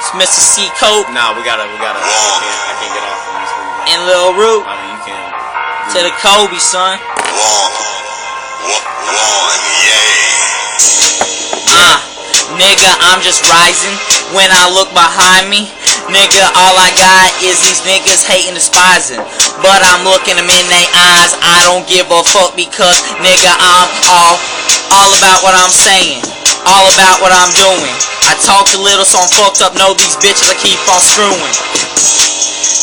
It's Mr. C. Cope. Nah, we gotta. I can't get off on this one. And Lil Root. I mean, you can. To the Kobe, son. Nigga, I'm just rising. When I look behind me, nigga, all I got is these niggas hating, despising. But I'm looking them in their eyes. I don't give a fuck because, nigga, I'm all about what I'm saying. All about what I'm doing. I talk a little so I'm fucked up. Know these bitches I keep on screwing.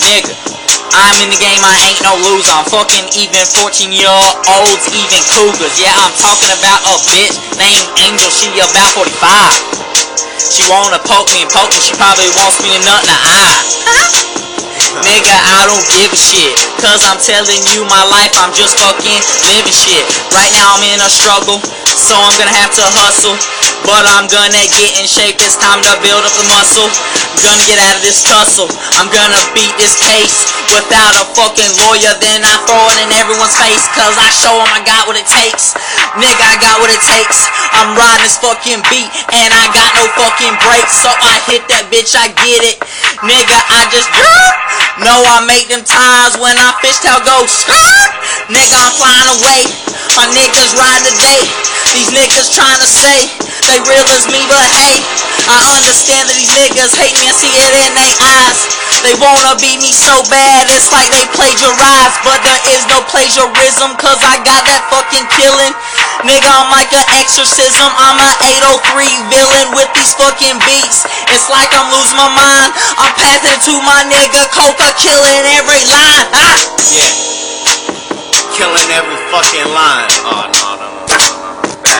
Nigga, I'm in the game, I ain't no loser. I'm fucking even 14-year-olds, even cougars. Yeah, I'm talking about a bitch named Angel. She about 45. She wanna poke me, she probably wants me to nut in the eye. Nigga, I don't give a shit, cause I'm telling you my life, I'm just fucking living shit. Right now I'm in a struggle, so I'm gonna have to hustle. But I'm gonna get in shape, it's time to build up the muscle. I'm gonna get out of this tussle, I'm gonna beat this case. Without a fucking lawyer, then I throw it in everyone's face. Cause I show them I got what it takes. Nigga, I got what it takes. I'm riding this fucking beat, and I got no fucking brakes. So I hit that bitch, I get it. Nigga, I just no, I make them times when I fishtail go skirt. Nigga, I'm flying away. My niggas ride today. These niggas trying to say they real as me, but hey, I understand that these niggas hate me. I see it in their eyes. They wanna beat me so bad, it's like they plagiarize. But there is no plagiarism, cause I got that fucking killing. Nigga, I'm like an exorcism. I'm an 803 villain with these fucking beats. It's like I'm losing my mind. I'm passing it to my nigga Coca, killing every line. Ah! Yeah. Killing every fucking line. Oh, no.